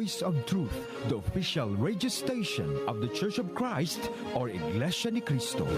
Voice of Truth, the official radio station of the Church of Christ or Iglesia ni Cristo.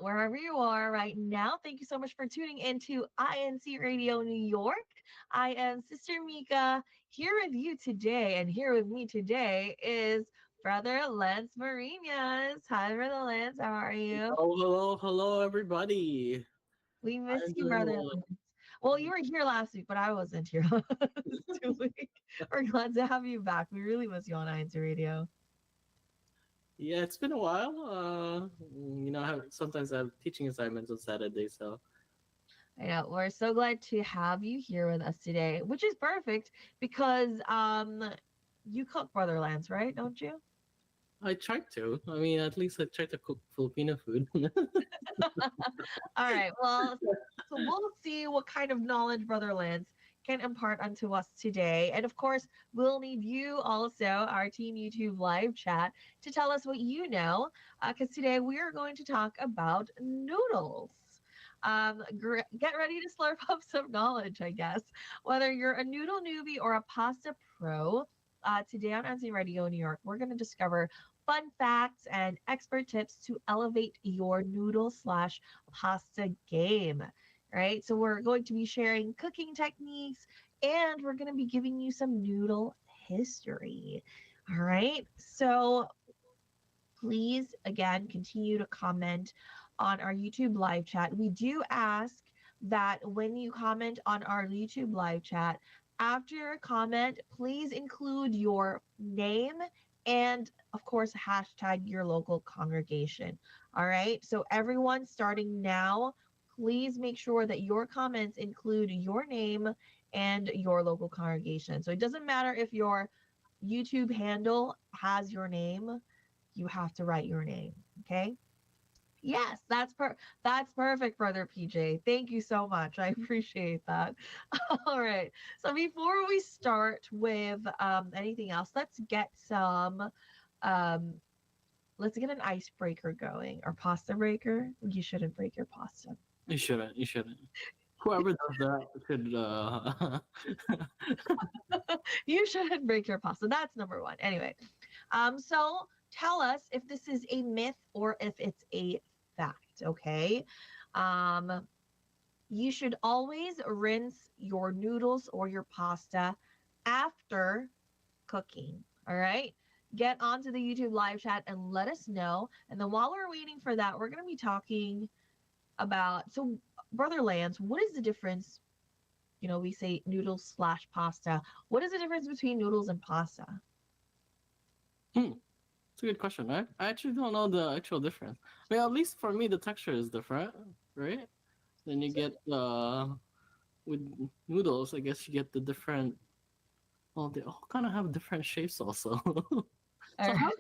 Wherever you are right now, thank you so much for tuning into INCRadio New York. I am Sister Mika here with you today, and here with me today is Brother Lance Marinas. Hi, Brother Lance. How are you? Hello, everybody. We miss you, Brother Lance. Well, you were here last week, but I wasn't here last week. We're glad to have you back. We really miss you on INCRadio. Yeah, it's been a while. Sometimes I have teaching assignments on Saturday, so. I know. We're so glad to have you here with us today, which is perfect because you cook, Brother Lance, right? Don't you? I tried to. I mean, at least I tried to cook Filipino food. All right. Well, so we'll see what kind of knowledge Brother Lance can impart unto us today. And of course, we'll need you also, our Team YouTube live chat, to tell us what you know, because today we are going to talk about noodles. Get ready to slurp up some knowledge, I guess. Whether you're a noodle newbie or a pasta pro, today on INCRadio New York, we're going to discover fun facts and expert tips to elevate your noodle/pasta game. Right? So we're going to be sharing cooking techniques and we're going to be giving you some noodle history. All right. So please, again, continue to comment on our YouTube live chat. We do ask that when you comment on our YouTube live chat, after your comment, please include your name and, of course, hashtag your local congregation. All right. So everyone starting now, please make sure that your comments include your name and your local congregation. So it doesn't matter if your YouTube handle has your name, you have to write your name, okay? Yes, that's perfect, Brother PJ. Thank you so much. I appreciate that. All right. So before we start with anything else, let's get an icebreaker going. Or pasta breaker. You shouldn't break your pasta. You shouldn't. Whoever does that should. You shouldn't break your pasta. That's number one. Anyway, so tell us if this is a myth or if it's a fact. Okay. You should always rinse your noodles or your pasta after cooking. All right. Get onto the YouTube live chat and let us know. And then while we're waiting for that, we're going to be talking about, so Brother Lance, what is the difference? You know, we say noodles/pasta. What is the difference between noodles and pasta? It's a good question, right? I actually don't know the actual difference. I mean, at least for me, the texture is different, right? Then you get with noodles, I guess you get the different. Well, they all kind of have different shapes, also. So how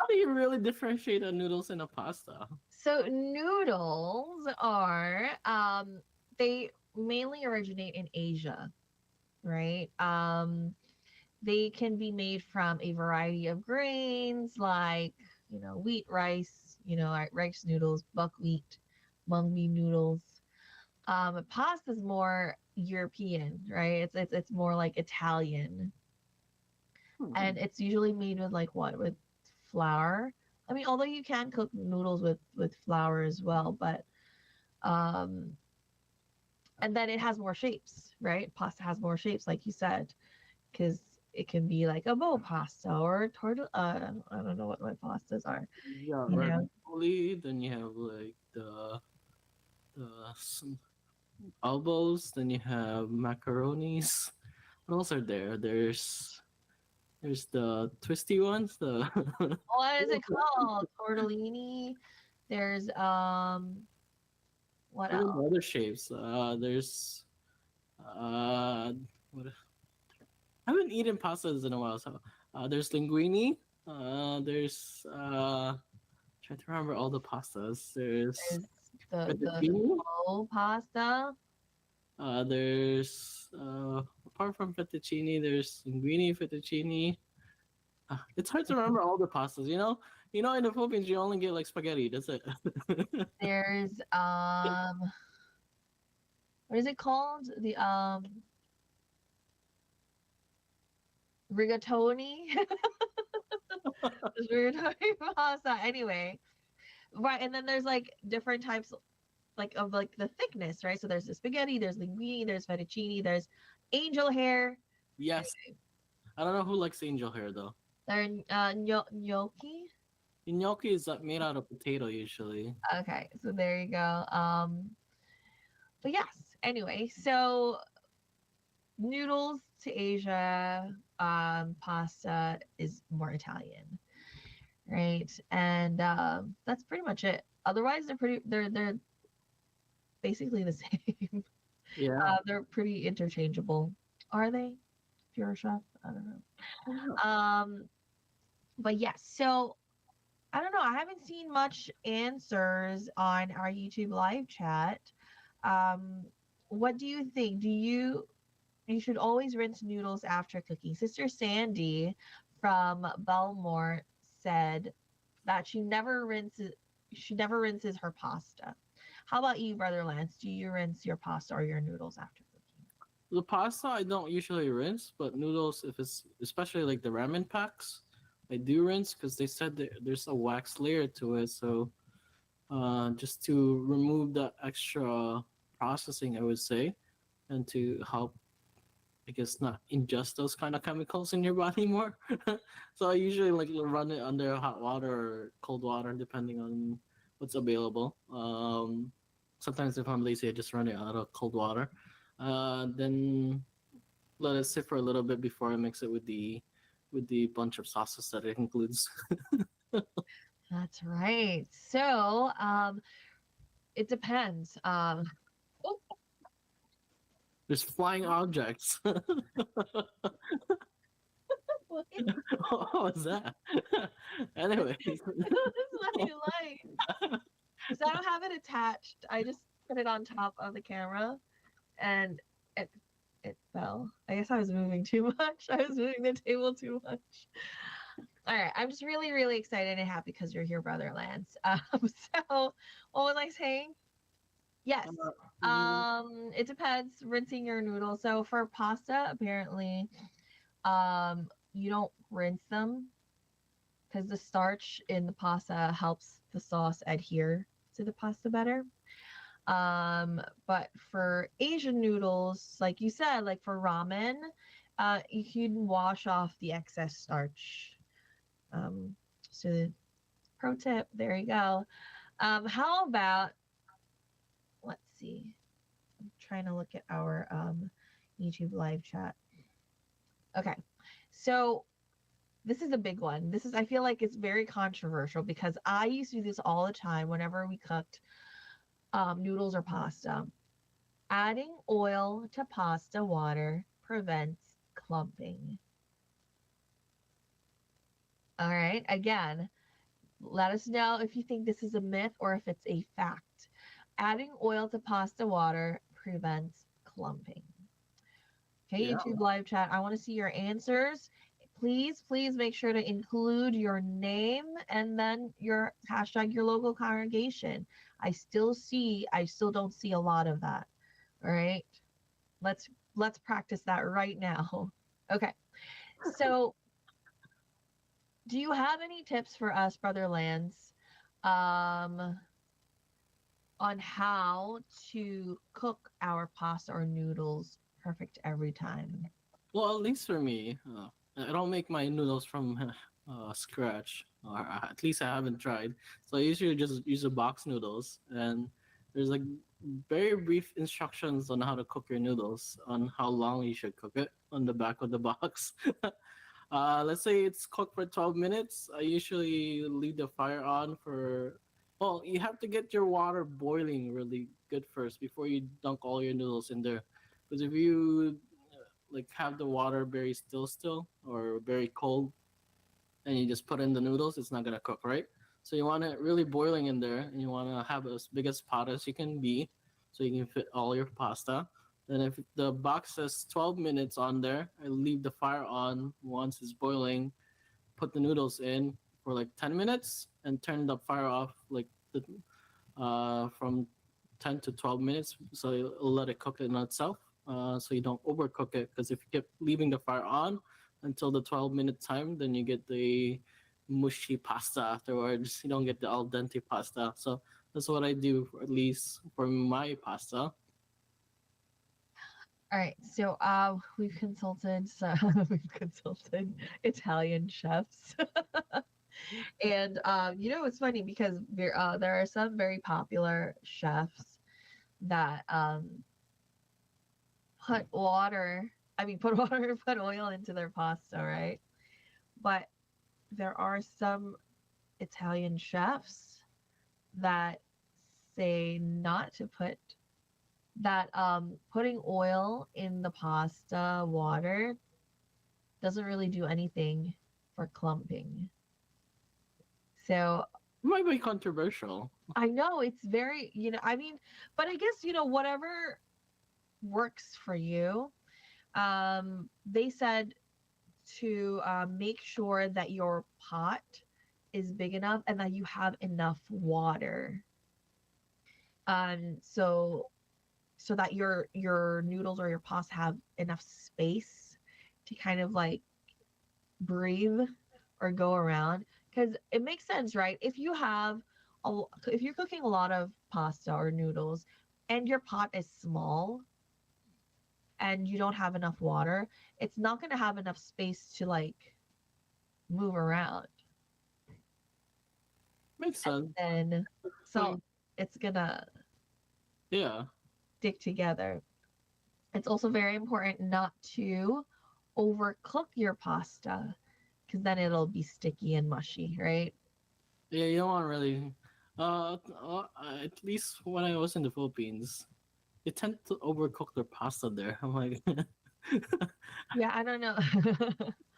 do you really differentiate a noodles and a pasta? So noodles are they mainly originate in Asia, right? They can be made from a variety of grains like, wheat, rice, rice noodles, buckwheat, mung bean noodles. Pasta is more European, right? It's more like Italian. And it's usually made with with flour. I mean, although you can cook noodles with flour as well, but and then it has more shapes, right? Pasta has more shapes, like you said, because it can be like a bowl pasta or a tortilla. I don't know what my pastas are. Yeah, ravioli. Then you have like the elbows. Then you have macaronis. What else are there? There's the twisty ones. The What is it called? Tortellini. There's what even else? the other shapes. There's what I haven't eaten pastas in a while. So there's linguine. There's trying to remember all the pastas. There's There's the fettuccine. flow pasta. There's apart from fettuccine, there's linguine, fettuccine. It's hard to remember all the pastas. In the Philippines you only get like spaghetti. That's it. There's what is it called? The rigatoni. There's rigatoni pasta. Anyway, right, and then there's like different types like of like the thickness, right? So there's the spaghetti, there's linguine, there's fettuccine, there's angel hair, Yes, I don't know who likes angel hair though. there's gnocchi. Gnocchi is made out of potato usually. Okay, so there you go. But yes, anyway, so noodles to Asia, pasta is more Italian, right? And that's pretty much it. Otherwise, they're basically the same. Yeah. They're pretty interchangeable. Are they? If you're a chef, I don't know. But yes, so I don't know. I haven't seen much answers on our YouTube live chat. Um, what do you think? You should always rinse noodles after cooking? Sister Sandy from Belmore said that she never rinses her pasta. How about you, Brother Lance? Do you rinse your pasta or your noodles after cooking? The pasta I don't usually rinse, but noodles, if it's especially like the ramen packs, I do rinse because they said there's a wax layer to it. So just to remove the extra processing, I would say, and to help, I guess, not ingest those kind of chemicals in your body more. So I usually like run it under hot water or cold water, depending on what's available. Sometimes if I'm lazy, I just run it out of cold water. Then let it sit for a little bit before I mix it with the bunch of sauces that it includes. That's right. So, it depends. There's flying objects. What What was that? Anyways, is my light? So I don't have it attached. I just put it on top of the camera, and it it fell. I guess I was moving too much. I was moving the table too much. All right, I'm just really, really excited and happy because you're here, Brother Lance. So what was I saying? Yes. It depends. Rinsing your noodles. So for pasta, apparently, you don't rinse them because the starch in the pasta helps the sauce adhere to the pasta better. But for Asian noodles, like you said, like for ramen, you can wash off the excess starch. So the pro tip, there you go. How about, let's see, I'm trying to look at our YouTube live chat. Okay, so this is a big one. I feel like it's very controversial because I used to do this all the time whenever we cooked noodles or pasta. Adding oil to pasta water prevents clumping. All right, again, let us know if you think this is a myth or if it's a fact. Adding oil to pasta water prevents clumping. Okay, yeah. YouTube live chat, I want to see your answers. Please make sure to include your name and then your hashtag, your local congregation. I still don't see a lot of that. All right. Let's practice that right now. Okay. So do you have any tips for us, Brother Lance, on how to cook our pasta or noodles perfect every time? Well, at least for me, I don't make my noodles from scratch, or at least I haven't tried. So I usually just use a box noodles, and there's like very brief instructions on how to cook your noodles, on how long you should cook it on the back of the box. Let's say it's cooked for 12 minutes. I usually leave the fire on for, well, you have to get your water boiling really good first before you dunk all your noodles in there. Because if you like have the water very still or very cold and you just put in the noodles, it's not gonna cook, right? So you want it really boiling in there, and you want to have as big as pot as you can be, so you can fit all your pasta. Then if the box says 12 minutes on there, I leave the fire on once it's boiling, put the noodles in for like 10 minutes, and turn the fire off like from 10 to 12 minutes, so it'll let it cook in itself. So you don't overcook it, because if you keep leaving the fire on until the 12-minute time, then you get the mushy pasta afterwards. You don't get the al dente pasta. So that's what I do, at least for my pasta. All right, so we've consulted we've consulted Italian chefs, and it's funny because there are some very popular chefs that put water, put oil into their pasta, right? But there are some Italian chefs that say not to put that putting oil in the pasta water doesn't really do anything for clumping. So It might be controversial. I know it's very, but I guess, whatever works for you. They said to make sure that your pot is big enough and that you have enough water. So that your noodles or your pasta have enough space to kind of like breathe or go around, because it makes sense, right? If you're cooking a lot of pasta or noodles and your pot is small and you don't have enough water, it's not going to have enough space to like move around. Makes sense. And so it's gonna Yeah. stick together. It's also very important not to overcook your pasta, because then it'll be sticky and mushy, right? Yeah, you don't want really. At least when I was in the Philippines, they tend to overcook their pasta there. I'm like, Yeah, I don't know.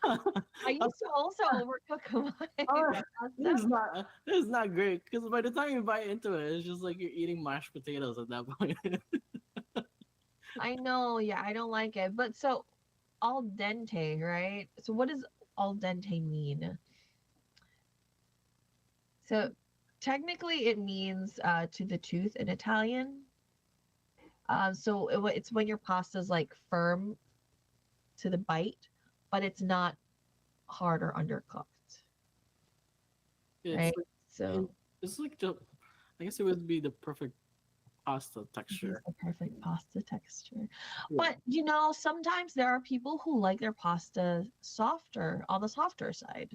I used to also overcook my oh, pasta. this is not great, because by the time you bite into it, it's just like you're eating mashed potatoes at that point. I know, yeah, I don't like it. But so al dente, right? So what does al dente mean? So technically it means to the tooth in Italian. It's when your pasta's like firm to the bite, but it's not hard or undercooked, It's right? like So it's like the, I guess it would be the perfect pasta this is texture. the perfect pasta texture. Yeah. But sometimes there are people who like their pasta softer, on the softer side.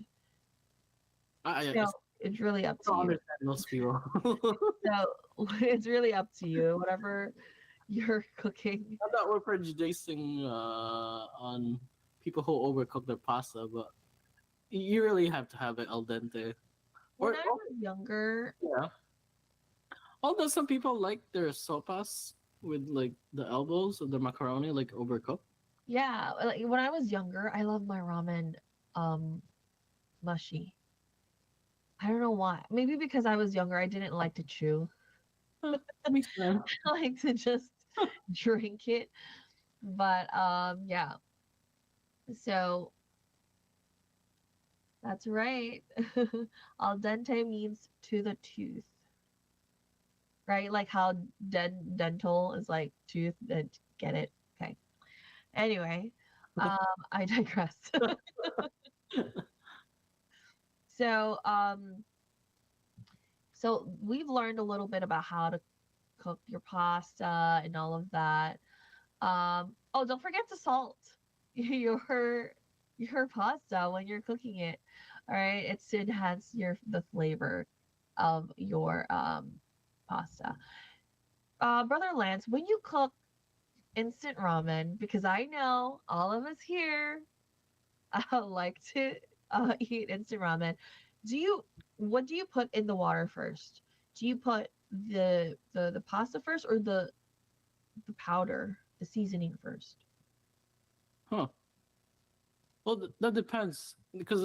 I So it's really up to don't you. understand most people. So it's really up to you, whatever you're cooking. I thought we're prejudicing on people who overcook their pasta, but you really have to have it al dente. When Or I was younger, yeah. Although some people like their sopas with like the elbows of the macaroni like overcooked. yeah, like when I was younger, I loved my ramen um mushy. I don't know why. Maybe because I was younger, I didn't like to chew. Makes sense. I like to just drink it. But yeah. So that's right. Al dente means to the tooth. Right? Like how dental is like tooth, get it. Okay. Anyway, I digress. So so we've learned a little bit about how to cook your pasta and all of that. Oh, don't forget to salt your pasta when you're cooking it. All right, it's to enhance the flavor of your pasta. Brother Lance, when you cook instant ramen, because I know all of us here like to eat instant ramen. Do you what do you put in the water first? Do you put the pasta first or the powder, the seasoning first? Huh. Well, that depends because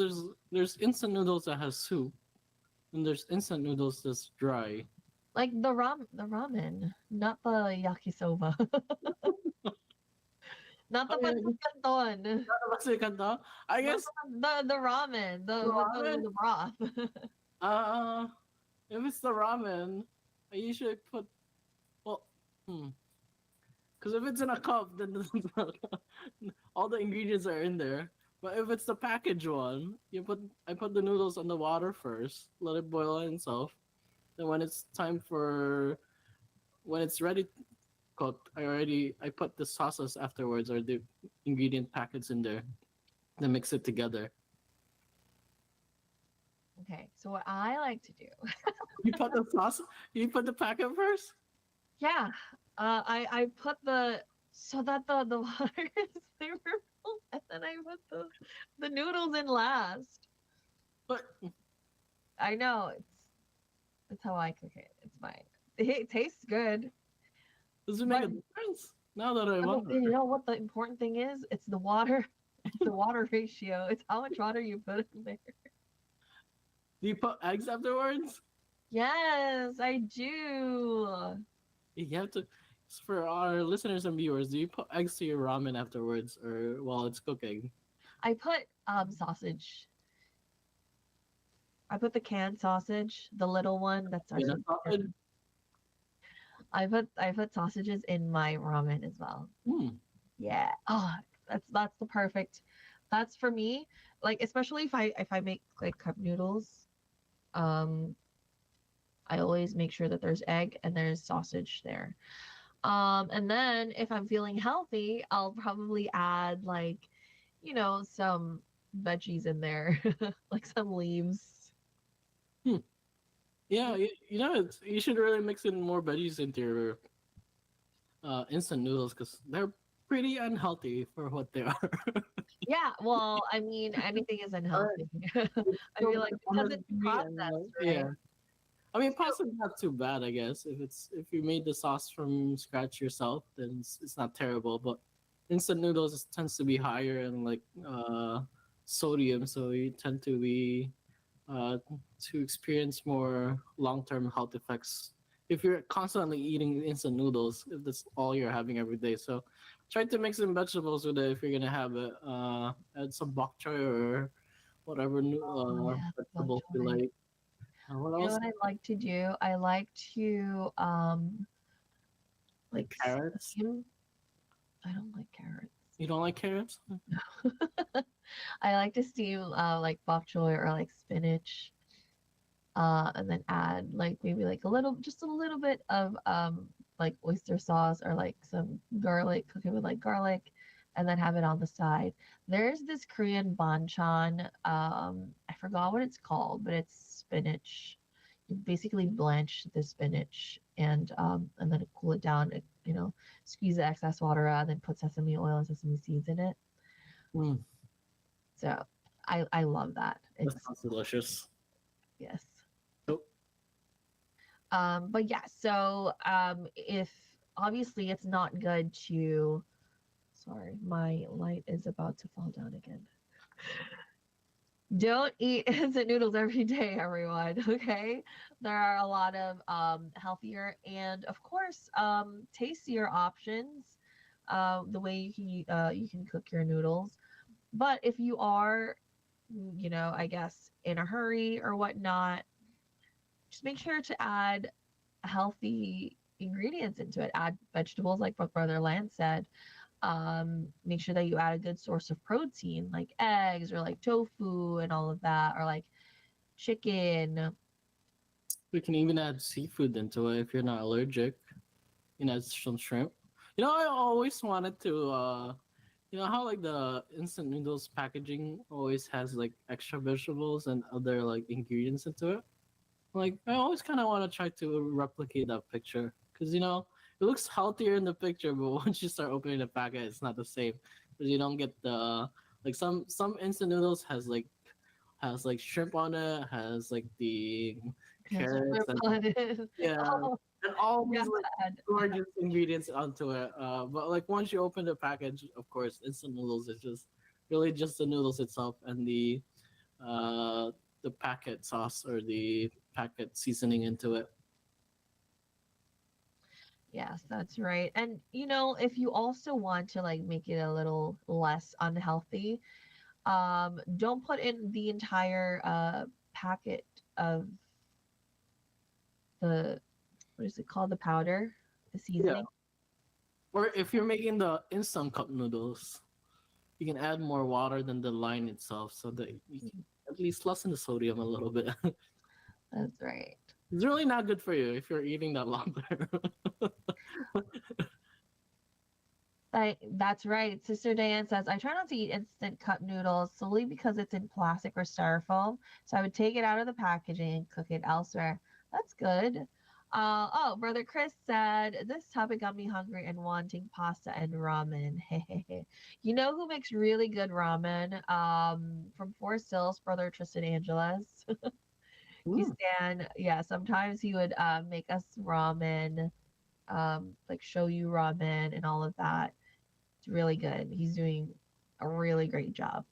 there's instant noodles that has soup, and there's instant noodles that's dry. Like the ramen, not the yakisoba, not I the mean, pancit canton, I not guess the ramen, the with ramen. the broth. Uh, if it's the ramen, I usually put well, because if it's in a cup, then all the ingredients are in there. But if it's the package one, I put the noodles on the water first, let it boil on itself. Then when it's ready cooked, I put the sauces afterwards or the ingredient packets in there. Then mix it together. Okay, so what I like to do, You put the sauce. You put the packet first. yeah, I put so that the water is flavorful, and then I put the noodles in last. But I know it's how I cook it. It's fine. It tastes good, does it make but a difference? Now that I wonder. you know what the important thing is? It's the water. It's the water ratio. It's how much water you put in there. Do you put eggs afterwards? Yes, I do. You have to. For our listeners and viewers, do you put eggs to your ramen afterwards or while it's cooking? I put sausage. I put the canned sausage, the little one that starts In a with. sausage? I put sausages in my ramen as well. Hmm. Yeah. Oh, that's the perfect. That's for me. Like especially if I make like cup noodles, um, I always make sure that there's egg and there's sausage there. And then if I'm feeling healthy, I'll probably add like, some veggies in there, like some leaves. Hmm. Yeah, you should really mix in more veggies into your instant noodles because they're pretty unhealthy for what they are. Yeah, well, I mean, anything is Alright. unhealthy. It's I still feel like because it's MSG processed, right? yeah. I mean, So, pasta's not too bad, I guess. If you made the sauce from scratch yourself, then it's not terrible. But instant noodles tends to be higher in like sodium, so you tend to experience more long term health effects if you're constantly eating instant noodles. If that's all you're having every day, so try to mix some vegetables with it if you're gonna have it. Add some bok choy or whatever oh yeah, bok vegetables you choy. like. What You know else? what I like to do? I like to like Carrots. steam. I don't like carrots. You don't like carrots? I like to steam like bok choy or like spinach, and then add like maybe like just a little bit of like oyster sauce or like some garlic, cook it with like garlic, and then have it on the side. There's this Korean banchan, I forgot what it's called, but it's spinach. You basically blanch the spinach and then cool it down, squeeze the excess water out, and then put sesame oil and sesame seeds in it. Mm, So I love that. that It's sounds delicious. yes. Nope. But yeah, so if obviously it's not good to, sorry, my light is about to fall down again. Don't eat instant noodles every day, everyone. Okay, there are a lot of healthier and of course tastier options. The way you can cook your noodles, but if you are, I guess in a hurry or whatnot, just make sure to add healthy ingredients into it. Add vegetables, like what Brother Lance said. Make sure that you add a good source of protein, like eggs or like tofu and all of that, or like chicken. We can even add seafood into it if you're not allergic. You know, add some shrimp. I always wanted to. How like the instant noodles packaging always has like extra vegetables and other like ingredients into it. Like I always kind of want to try to replicate that picture because it looks healthier in the picture, but once you start opening the packet, it's not the same because you don't get the like some instant noodles has like shrimp on it, has like the Yes, carrots and shrimp. yeah, Oh, and all you these have to like add. gorgeous ingredients onto it. But like once you open the package, of course, instant noodles is just really just the noodles itself and uh the packet sauce or the packet seasoning into it. Yes, that's right. And if you also want to like make it a little less unhealthy, don't put in the entire packet of the what is it called? The powder, the Yeah. seasoning. Or if you're making the instant cup noodles, you can add more water than the line itself, so that you can at least lessen the sodium a little bit. That's right. It's really not good for you if you're eating that longer. That's right. Sister Diane says, I try not to eat instant cup noodles solely because it's in plastic or styrofoam. So I would take it out of the packaging and cook it elsewhere. That's good. Oh, Brother Chris said, this topic got me hungry and wanting pasta and ramen. You know who makes really good ramen? From Forest Hills, Brother Tristan Angeles. Mm. Yeah, sometimes he would make us ramen, like show you ramen and all of that. It's really good. He's doing a really great job.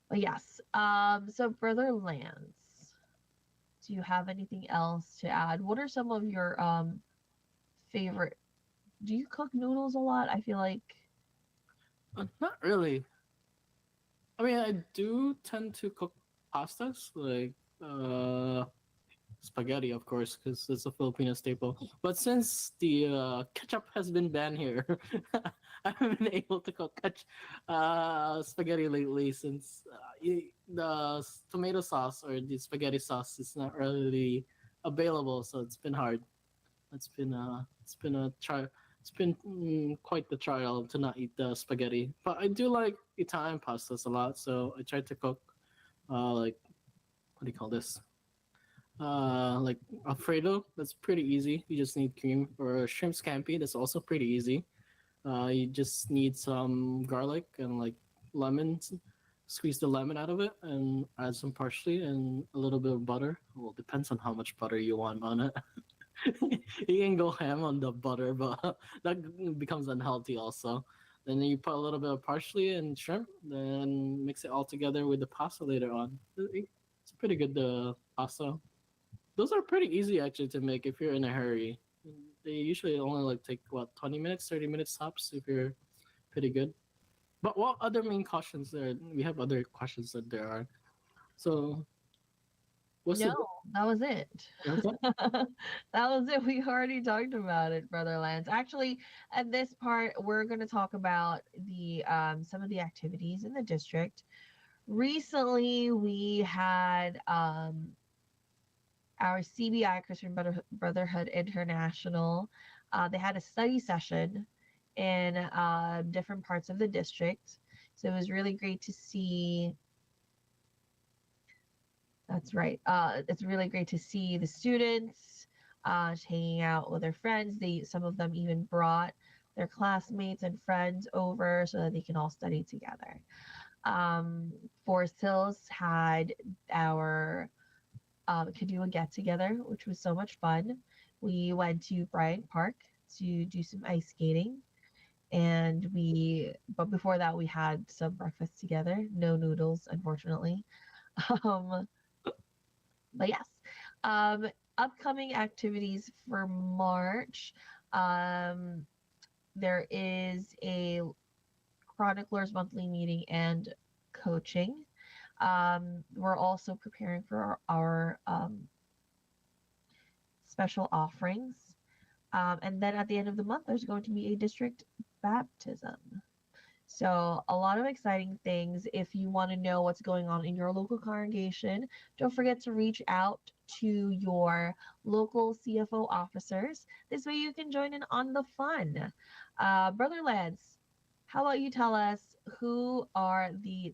But yes, so Brother Lance, do you have anything else to add? What are some of your favorite? Do you cook noodles a lot? I feel like Not really. I mean, I do tend to cook pastas, like spaghetti, of course, because it's a Filipino staple. But since the ketchup has been banned here, I haven't been able to cook spaghetti lately since the tomato sauce or the spaghetti sauce is not really available. So it's been hard. It's been a try. It's been quite the trial to not eat the spaghetti. But I do like Italian pastas a lot, so I try to cook like what do you call this? Like Alfredo, that's pretty easy. You just need cream or shrimp scampi. That's also pretty easy. You just need some garlic and like lemons. Squeeze the lemon out of it and add some parsley and a little bit of butter. Well, depends on how much butter you want on it. You can go ham on the butter, but that becomes unhealthy also. Then you put a little bit of parsley and shrimp, then mix it all together with the pasta later on. It's pretty good pasta. Those are pretty easy actually to make if you're in a hurry. They usually only like take what 20 minutes, 30 minutes tops if you're pretty good. But what other main questions there? We have other questions that there are. So what's no, the that was it. difference? That was it. We already talked about it, Brother Lance. Actually, at this part, we're going to talk about the some of the activities in the district. Recently, we had our CBI Christian Brotherhood International. They had a study session in different parts of the district. So it was really great to see. That's right. It's really great to see the students hanging out with their friends. Some of them even brought their classmates and friends over so that they can all study together. Forest Hills had our could do a get together, which was so much fun. We went to Bryant Park to do some ice skating, and but before that, we had some breakfast together. No noodles, unfortunately. Um, but yes, upcoming activities for March. Um, there is a Chroniclers monthly meeting and coaching. We're also preparing for our special offerings. And then at the end of the month, there's going to be a district baptism. So, a lot of exciting things. If you want to know what's going on in your local congregation, don't forget to reach out to your local CFO officers. This way, you can join in on the fun. Brother Lance, how about you tell us who are the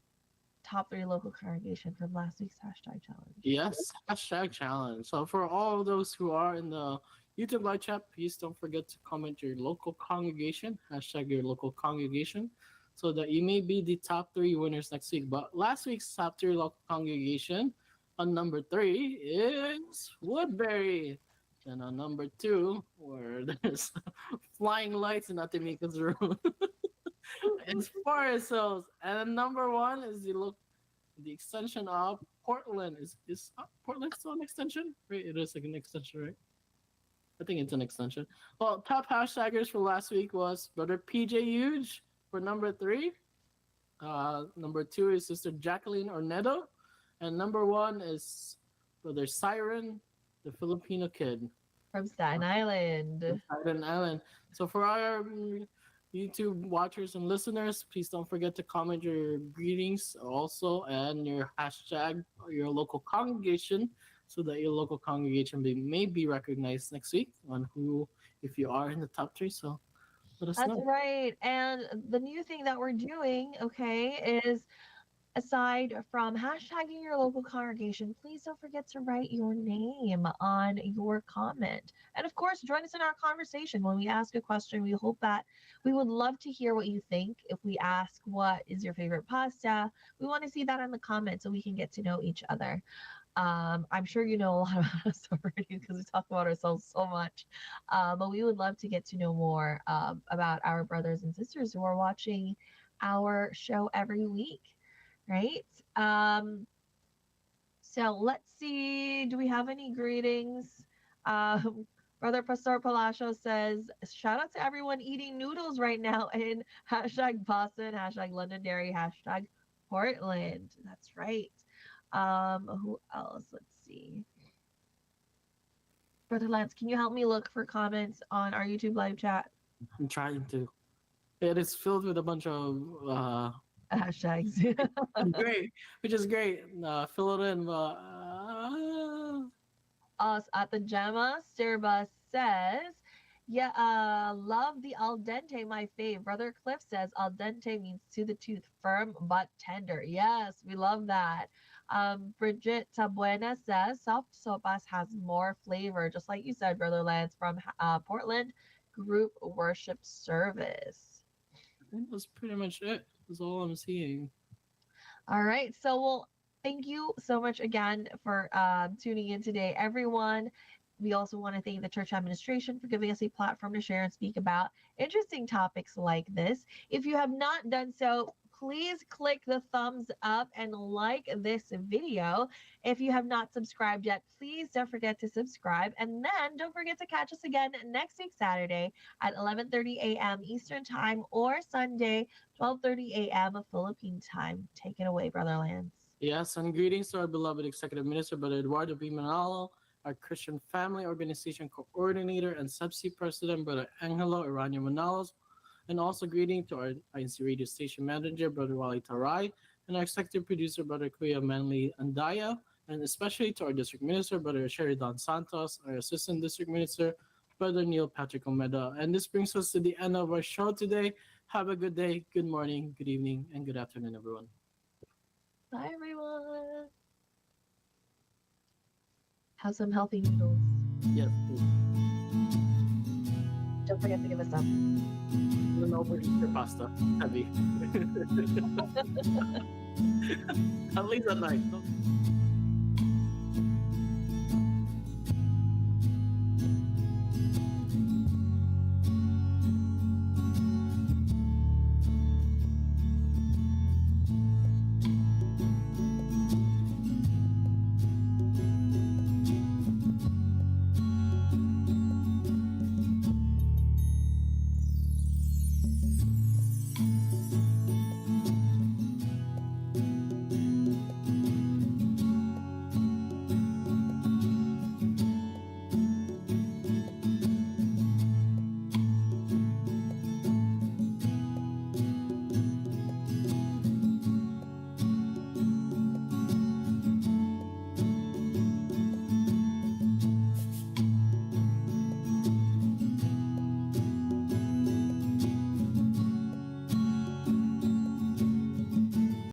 top 3 local congregation from last week's hashtag challenge? Yes, hashtag challenge. So for all of those who are in the YouTube live chat, please don't forget to comment your local congregation, hashtag your local congregation, so that you may be the top three winners next week. But last week's top three local congregation on number three is Woodbury. And on number two, where there's flying lights in Atimika's room, it's Forest Hills. And then number one is the extension of Portland. Is Portland still an extension? Right, it is like an extension, right? I think it's an extension. Well, top hashtaggers for last week was Brother PJ Huge for number three. Number two is Sister Jacqueline Ornedo. And number one is Brother Siren, the Filipino kid. From Staten Island. Staten Island. So for our YouTube watchers and listeners, please don't forget to comment your greetings also and your hashtag or your local congregation so that your local congregation may be recognized next week on who, if you are in the top three. So let us That's know. right. And the new thing that we're doing, okay, is aside from hashtagging your local congregation, please don't forget to write your name on your comment. And of course, join us in our conversation. When we ask a question, we hope that we would love to hear what you think. If we ask, what is your favorite pasta? We want to see that in the comments so we can get to know each other. I'm sure you know a lot about us already because we talk about ourselves so much. But we would love to get to know more about our brothers and sisters who are watching our show every week. Right. So let's see. Do we have any greetings? Brother Pastor Palacio says, shout out to everyone eating noodles right now in hashtag Boston, hashtag Londonderry, hashtag Portland. That's right. Who else? Let's see. Brother Lance, can you help me look for comments on our YouTube live chat? I'm trying to. It is filled with a bunch of hashtags. great, which is great. Fill it in. Us at the Gemma Stirba says, yeah, love the al dente, my fave. Brother Cliff says al dente means to the tooth, firm but tender. Yes, we love that. Bridget Tabuena says soft sopas has more flavor, just like you said, Brother Lance, from Portland Group Worship Service. I think that's pretty much it. That's all I'm seeing. All right. So, well, thank you so much again for tuning in today, everyone. We also want to thank the church administration for giving us a platform to share and speak about interesting topics like this. If you have not done so, please click the thumbs up and like this video. If you have not subscribed yet, please don't forget to subscribe. And then don't forget to catch us again next week, Saturday at 11:30 a.m. Eastern Time, or Sunday, 12:30 a.m. Philippine Time. Take it away, Brother Lance. Yes, and greetings to our beloved Executive Minister, Brother Eduardo B. Manalo, our Christian Family Organization Coordinator and CEBSI President, Brother Angelo Irania Manalos, and also greeting to our INCRadio Station Manager, Brother Wally Taray, and our Executive Producer, Brother Kuya Manley Andaya, and especially to our District Minister, Brother Sheridan Santos, our Assistant District Minister, Brother Neil Patrick Omeda. And this brings us to the end of our show today. Have a good day, good morning, good evening, and good afternoon, everyone. Bye, everyone. Have some healthy noodles. Yes, Don't forget to give us some. don't overeat your pasta. Heavy. At least at night. Don't